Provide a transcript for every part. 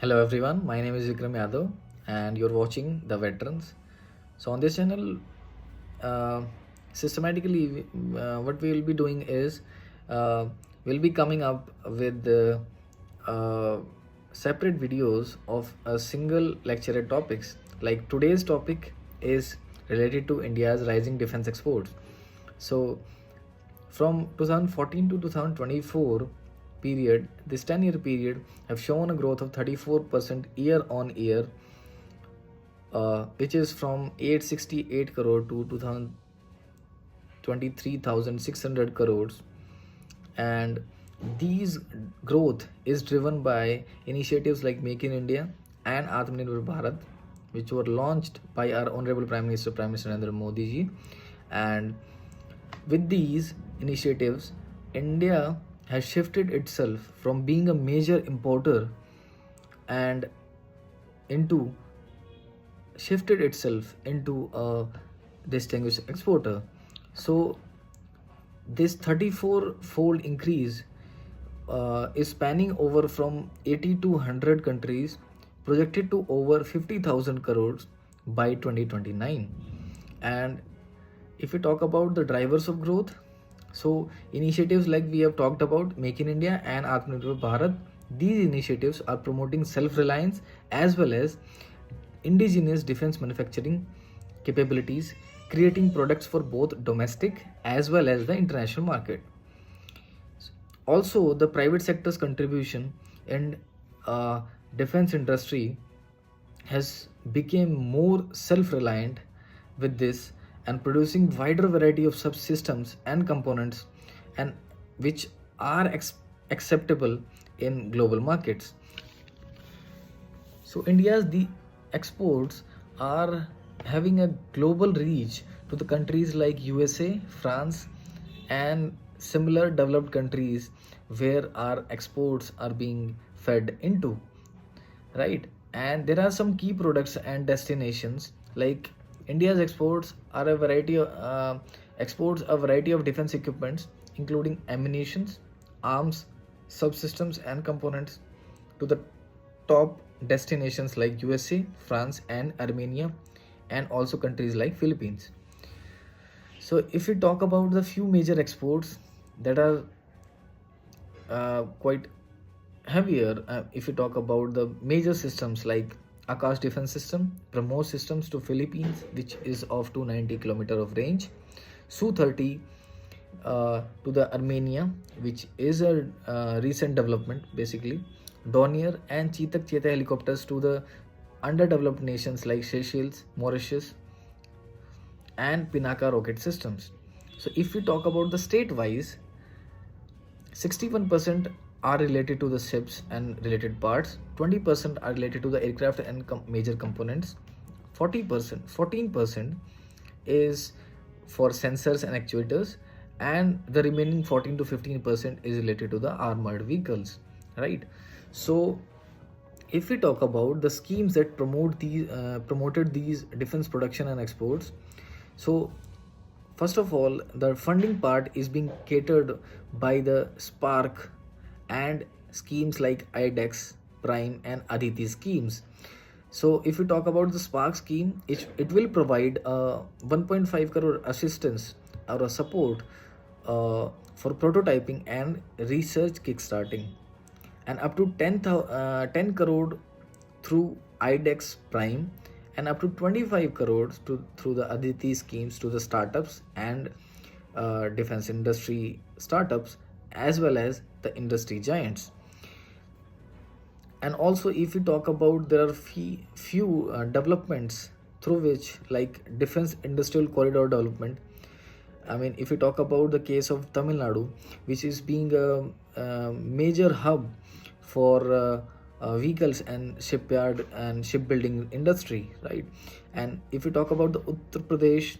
Hello everyone, my name is Vikram Yadav and you're watching The Veterans. So on this channel, uh, systematically what we will be doing is uh, we'll be coming up with separate videos of a single lecture topics. Like today's topic is related to India's rising defense exports. So from 2014 to 2024 period, this 10-year period have shown a growth of 34% year on year, which is from 868 crore to 2023,600 crores. And these growth is driven by initiatives like Make in India and Atmanirbhar Bharat, which were launched by our honorable Prime Minister Narendra Modi ji. And with these initiatives, India has shifted itself from being a major importer and into shifted itself into a distinguished exporter. So this 34-fold increase is spanning over from 80 to 100 countries, projected to over 50,000 crores by 2029. And if we talk about the drivers of growth, so initiatives like we have talked about, Make in India and Atmanirbhar Bharat, these initiatives are promoting self-reliance as well as indigenous defense manufacturing capabilities, creating products for both domestic as well as the international market. Also, the private sector's contribution in defense industry has become more self-reliant with this and producing wider variety of subsystems and components and which are acceptable in global markets. So India's the exports are having a global reach to the countries like USA, France, and similar developed countries where our exports are being fed into, right? And there are some key products and destinations like India's exports a variety of defense equipments, including ammunitions, arms, subsystems, and components to the top destinations like USA, France, and Armenia, and also countries like Philippines. So if we talk about the few major exports that are quite heavier, if you talk about the major systems like Akash Defense System, BrahMos systems to Philippines, which is of 290 km of range, Su-30 to the Armenia, which is a recent development basically, Dornier and Chetak Cheta helicopters to the underdeveloped nations like Seychelles, Mauritius, and Pinaka rocket systems. So if we talk about the state-wise, 61% are related to the ships and related parts, 20% are related to the aircraft and major components, 14% is for sensors and actuators, and the remaining 14 to 15% is related to the armored vehicles, right? So if we talk about the schemes that promoted these defense production and exports, so first of all, the funding part is being catered by the Spark and schemes like IDEX, Prime, and Aditi schemes. So if we talk about the Spark scheme, it will provide 1.5 crore assistance or a support for prototyping and research kickstarting, and up to 10 crore through IDEX Prime, and up to 25 crores through the Aditi schemes to the startups and defense industry startups as well as the industry giants. And also if we talk about, there are few developments through which, like defense industrial corridor development. I mean, if we talk about the case of Tamil Nadu, which is being a major hub for vehicles and shipyard and shipbuilding industry, right? And if we talk about the Uttar Pradesh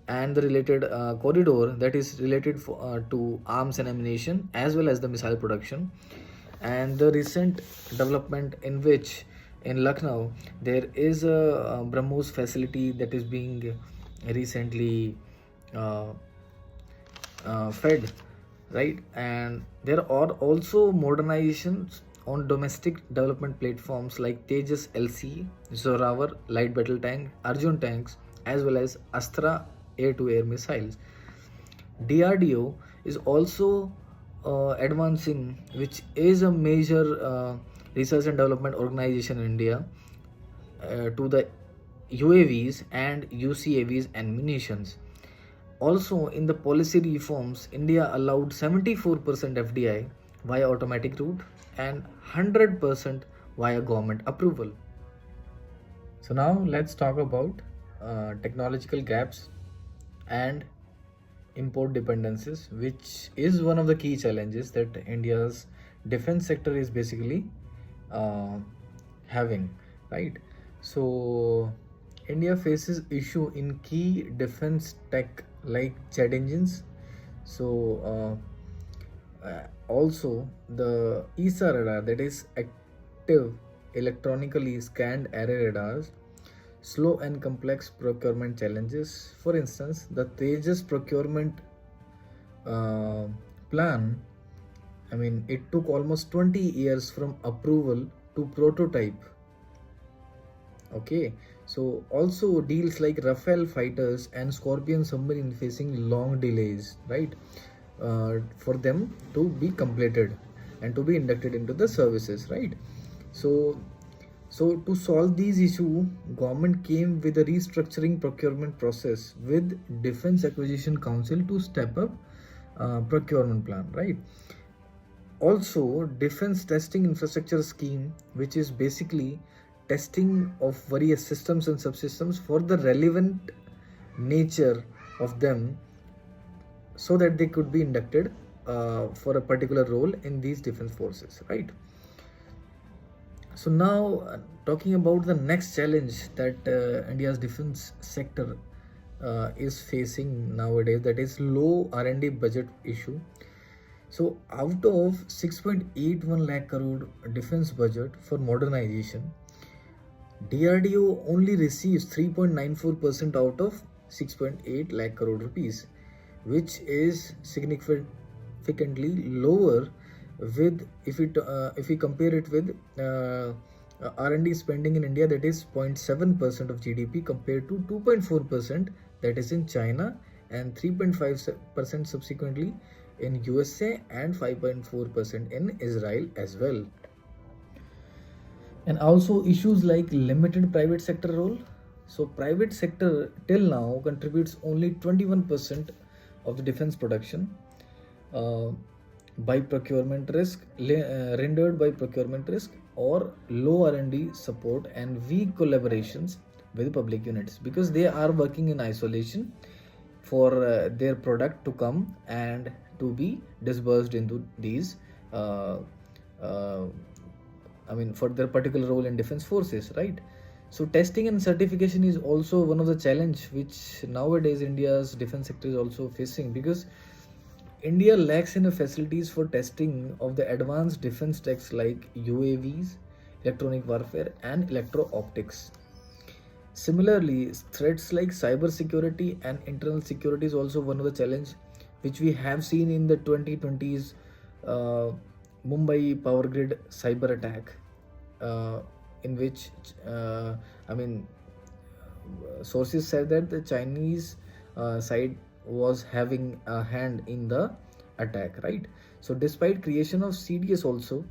and the related corridor that is related to arms and ammunition as well as the missile production, and the recent development in which in Lucknow there is a BrahMos facility that is being recently uh, fed, right? And there are also modernizations on domestic development platforms like Tejas LC, Zoravar light battle tank, Arjun tanks, as well as Astra air-to-air missiles. DRDO is also advancing, which is a major research and development organization in India, to the UAVs and UCAVs and munitions. Also, in the policy reforms, India allowed 74% FDI via automatic route and 100% via government approval. So now let's talk about technological gaps and import dependencies, which is one of the key challenges that India's defense sector is basically uh, having, right? So India faces issue in key defense tech like jet engines. So also the ESA radar, that is active electronically scanned array radars, slow and complex procurement challenges. For instance, the Tejas procurement uh, plan, I mean, it took almost 20 years from approval to prototype. Okay, so also deals like Rafale fighters and Scorpion submarine facing long delays, right? For them to be completed and to be inducted into the services, right? So to solve these issues, government came with a restructuring procurement process with Defense Acquisition Council to step up procurement plan, right? Also, Defense Testing Infrastructure Scheme, which is basically testing of various systems and subsystems for the relevant nature of them, so that they could be inducted for a particular role in these defense forces, right? So now, talking about the next challenge that India's defense sector is facing nowadays, that is low R&D budget issue. So out of 6.81 lakh crore defense budget for modernization, DRDO only receives 3.94% out of 6.8 lakh crore rupees, which is significantly lower with, if we compare it with R&D spending in India, that is 0.7% of GDP compared to 2.4% that is in China, and 3.5% subsequently in USA, and 5.4% in Israel as well. And also issues like limited private sector role. So private sector till now contributes only 21% of the defense production, uh, by procurement risk, rendered by procurement risk, or low R&D support and weak collaborations with public units, because they are working in isolation for their product to come and to be disbursed into these uh, I mean, for their particular role in defense forces, right? So testing and certification is also one of the challenge which nowadays India's defense sector is also facing, because India lacks in the facilities for testing of the advanced defense techs like UAVs, electronic warfare, and electro-optics. Similarly, threats like cyber security and internal security is also one of the challenge which we have seen in the 2020s uh, Mumbai power grid cyber attack, uh, in which I mean, sources said that the Chinese side was having a hand in the attack, right? So despite creation of CDS also,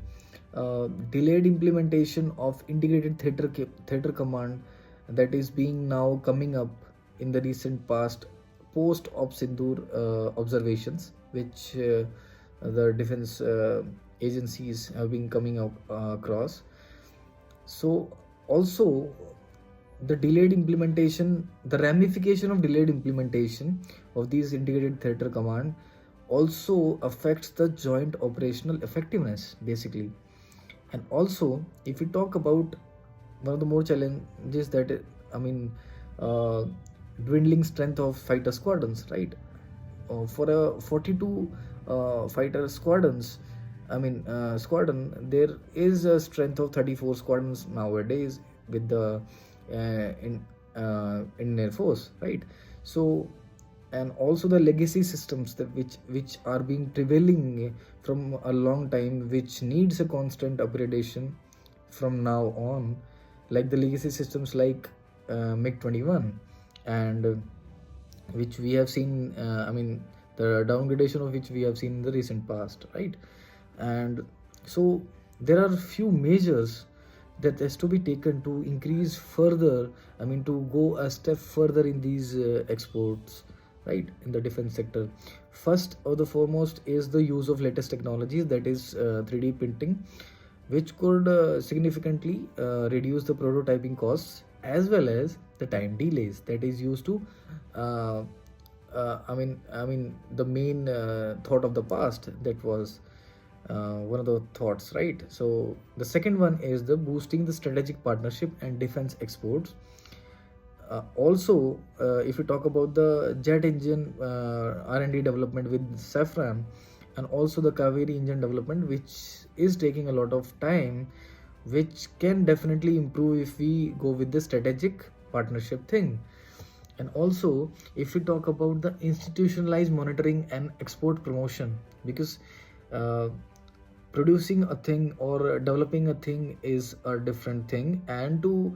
delayed implementation of integrated theater command, that is being now coming up in the recent past post op Sindoor observations, which the defense agencies have been coming up across. So also the delayed implementation, the ramification of delayed implementation of these integrated theater command also affects the joint operational effectiveness basically. And also, if we talk about one of the more challenges, that I mean, uh, dwindling strength of fighter squadrons, right? For a 42 fighter squadrons, I mean, squadron, there is a strength of 34 squadrons nowadays with the in Air Force, right? So and also the legacy systems that which are being prevailing from a long time, which needs a constant upgradation from now on, like the legacy systems like MiG-21, and which we have seen, the downgradation of which we have seen in the recent past, right? And so there are few measures that has to be taken to increase further, to go a step further in these exports, right, in the defense sector. First or the foremost is the use of latest technologies, that is 3D printing, which could significantly reduce the prototyping costs as well as the time delays that is used to uh, the main thought of the past, that was one of the thoughts, right? So the second one is the boosting the strategic partnership and defense exports. Also, if we talk about the jet engine R&D development with Safran, and also the Kaveri engine development, which is taking a lot of time, which can definitely improve if we go with the strategic partnership thing. And also, if we talk about the institutionalized monitoring and export promotion, because uh, producing a thing or developing a thing is a different thing, and to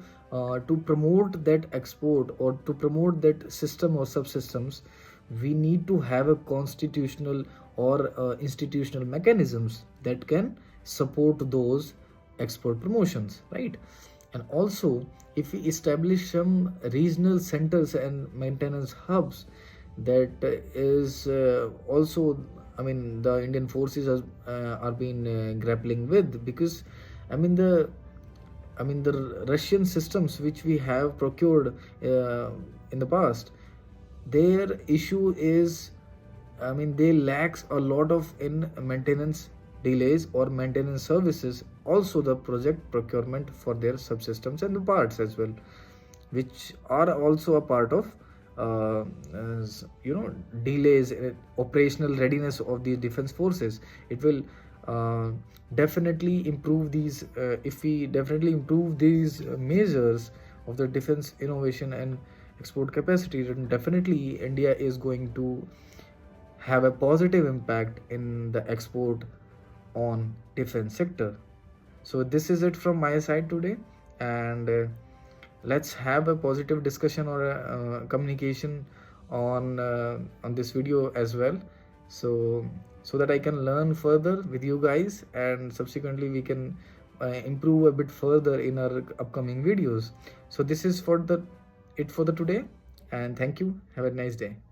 promote that export or to promote that system or subsystems, we need to have a constitutional or institutional mechanisms that can support those export promotions, right? And also, if we establish some regional centers and maintenance hubs, that is also, the Indian forces are being grappling with, because I mean the the Russian systems which we have procured in the past, their issue is, they lacks a lot of in maintenance delays or maintenance services, also the project procurement for their subsystems and the parts as well, which are also a part of delays in operational readiness of the defense forces. It will uh, definitely improve these, if we definitely improve these measures of the defense innovation and export capacity, then definitely India is going to have a positive impact in the export on defense sector. So this is it from my side today, and let's have a positive discussion or a, communication on this video as well, so so that I can learn further with you guys, and subsequently we can improve a bit further in our upcoming videos. So this is for the today, and thank you. Have a nice day.